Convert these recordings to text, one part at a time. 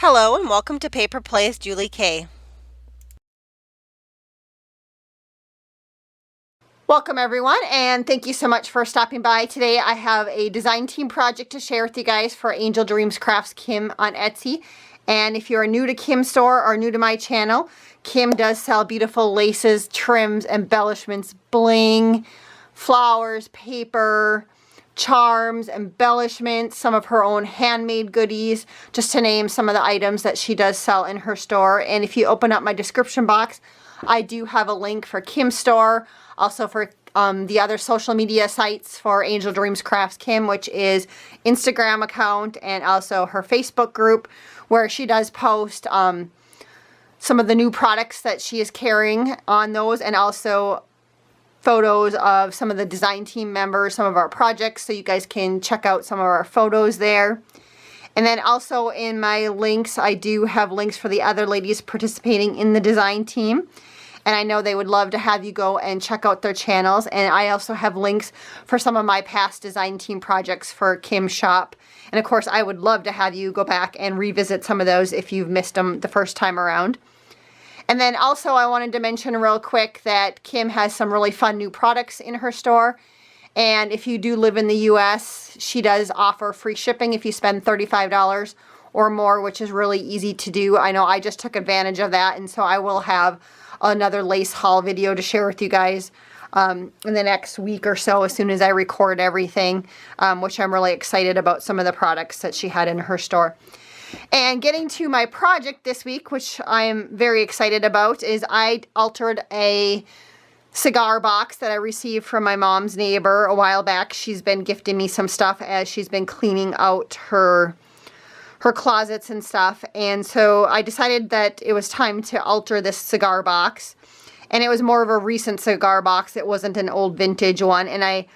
Hello and welcome to Paper Plays Julie K. Welcome everyone, and thank you so much for stopping by. Today I have a design team project to share with you guys for AngeldreamCraftsKim on Etsy. And if you're new to Kim's store or new to my channel, Kim does sell beautiful laces, trims, embellishments, bling, flowers, paper, charms, embellishments, some of her own handmade goodies, just to name some of the items that she does sell in her store. And if you open up my description box, I do have a link for Kim's store, also for the other social media sites for AngeldreamCraftsKim, which is Instagram account and also her Facebook group, where she does post some of the new products that she is carrying on those, and also photos of some of the design team members, some of our projects, so you guys can check out some of our photos there. And then also in my links, I do have links for the other ladies participating in the design team. And I know they would love to have you go and check out their channels. And I also have links for some of my past design team projects for Kim's shop. And of course, I would love to have you go back and revisit some of those if you've missed them the first time around. And then also I wanted to mention real quick that Kim has some really fun new products in her store. And if you do live in the US, she does offer free shipping if you spend $35 or more, which is really easy to do. I know I just took advantage of that, and so I will have another lace haul video to share with you guys in the next week or so as soon as I record everything, which I'm really excited about some of the products that she had in her store. And getting to my project this week, which I'm very excited about, is I altered a cigar box that I received from my mom's neighbor a while back. She's been gifting me some stuff as she's been cleaning out her closets and stuff. And so I decided that it was time to alter this cigar box. And it was more of a recent cigar box. It wasn't an old vintage one. And I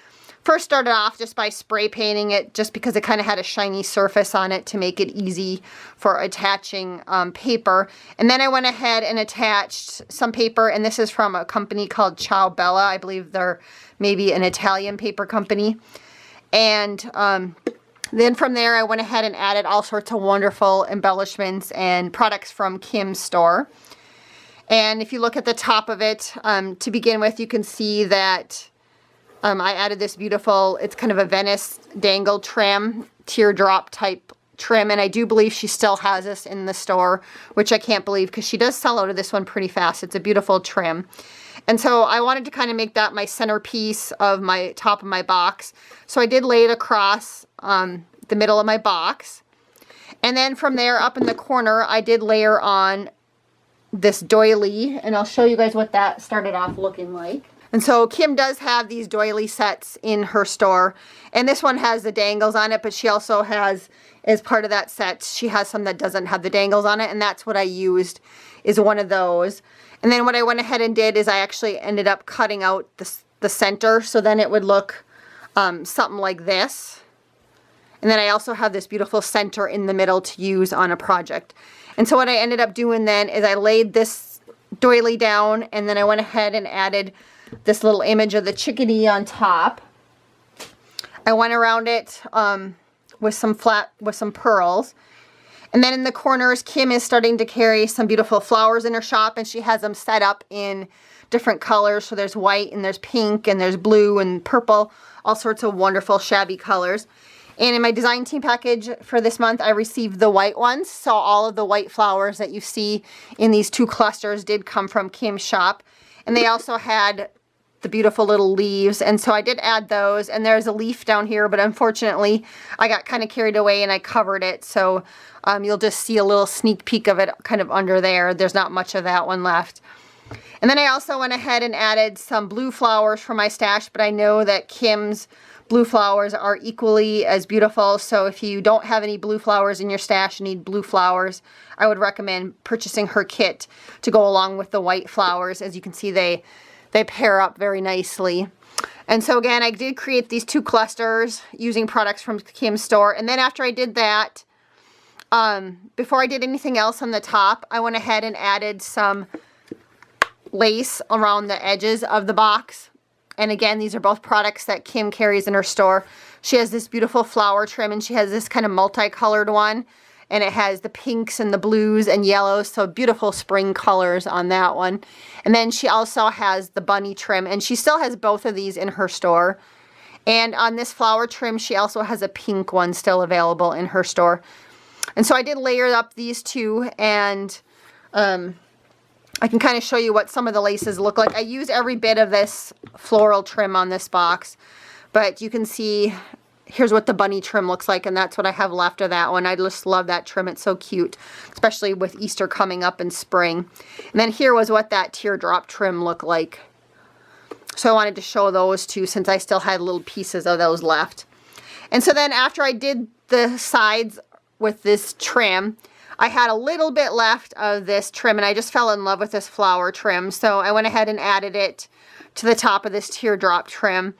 first started off just by spray painting it, just because it kind of had a shiny surface on it to make it easy for attaching paper. And then I went ahead and attached some paper, and this is from a company called Ciao Bella. I believe they're maybe an Italian paper company. And then from there I went ahead and added all sorts of wonderful embellishments and products from Kim's store. And if you look at the top of it, to begin with, you can see that I added this beautiful, it's kind of a Venice dangle trim, teardrop type trim, and I do believe she still has this in the store, which I can't believe because she does sell out of this one pretty fast. It's a beautiful trim. And so I wanted to kind of make that my centerpiece of my top of my box. So I did lay it across the middle of my box. And then from there up in the corner, I did layer on this doily, and I'll show you guys what that started off looking like. And so Kim does have these doily sets in her store, and this one has the dangles on it, but she also has, as part of that set, she has some that doesn't have the dangles on it, and that's what I used, is one of those. And then what I went ahead and did is I actually ended up cutting out the center, so then it would look something like this. And then I also have this beautiful center in the middle to use on a project. And so what I ended up doing then is I laid this doily down, and then I went ahead and added this little image of the chickadee on top. I went around it with some pearls. And then in the corners, Kim is starting to carry some beautiful flowers in her shop, and she has them set up in different colors. So there's white, and there's pink, and there's blue and purple, all sorts of wonderful shabby colors. And in my design team package for this month, I received the white ones. So all of the white flowers that you see in these two clusters did come from Kim's shop. And they also had the beautiful little leaves, and so I did add those. And there's a leaf down here, but unfortunately I got kind of carried away and I covered it, so you'll just see a little sneak peek of it kind of under there. There's not much of that one left. And then I also went ahead and added some blue flowers from my stash, but I know that Kim's blue flowers are equally as beautiful, so if you don't have any blue flowers in your stash and need blue flowers, I would recommend purchasing her kit to go along with the white flowers. As you can see, they pair up very nicely. And so again, I did create these two clusters using products from Kim's store. And then after I did that, before I did anything else on the top, I went ahead and added some lace around the edges of the box. And again, these are both products that Kim carries in her store. She has this beautiful flower trim, and she has this kind of multicolored one. and it has the pinks and the blues and yellows, so beautiful spring colors on that one. And then she also has the bunny trim, and she still has both of these in her store. And on this flower trim, she also has a pink one still available in her store. And so I did layer up these two, and I can kind of show you what some of the laces look like. I use every bit of this floral trim on this box, but you can see here's what the bunny trim looks like, and that's what I have left of that one. I just love that trim. It's so cute, especially with Easter coming up in spring. And then here was what that teardrop trim looked like. So I wanted to show those two since I still had little pieces of those left. And so then after I did the sides with this trim, I had a little bit left of this trim, and I just fell in love with this flower trim. So I went ahead and added it to the top of this teardrop trim.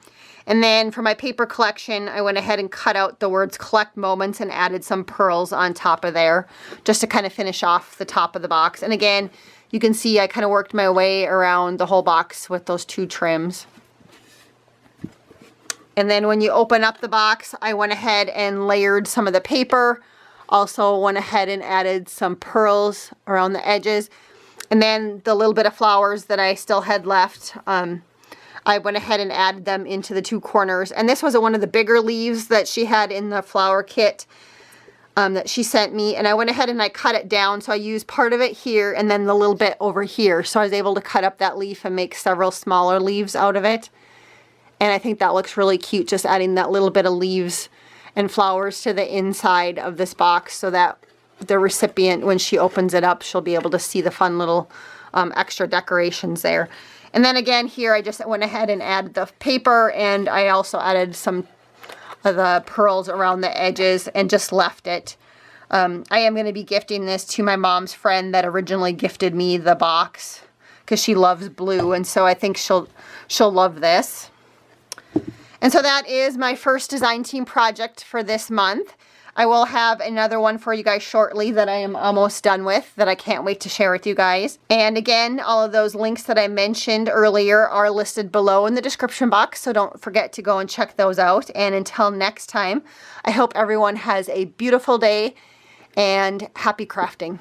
And then for my paper collection, I went ahead and cut out the words collect moments and added some pearls on top of there just to kind of finish off the top of the box. And again, you can see I kind of worked my way around the whole box with those two trims. And then when you open up the box, I went ahead and layered some of the paper. Also went ahead and added some pearls around the edges. And then the little bit of flowers that I still had left, I went ahead and added them into the two corners. And this was one of the bigger leaves that she had in the flower kit that she sent me. And I went ahead and I cut it down. So I used part of it here and then the little bit over here. So I was able to cut up that leaf and make several smaller leaves out of it. And I think that looks really cute, just adding that little bit of leaves and flowers to the inside of this box so that the recipient, when she opens it up, she'll be able to see the fun little extra decorations there. And then again here, I just went ahead and added the paper, and I also added some of the pearls around the edges and just left it. I am going to be gifting this to my mom's friend that originally gifted me the box because she loves blue, and so I think she'll love this. And so that is my first design team project for this month. I will have another one for you guys shortly that I am almost done with that I can't wait to share with you guys. And again, all of those links that I mentioned earlier are listed below in the description box, so don't forget to go and check those out. And until next time, I hope everyone has a beautiful day and happy crafting.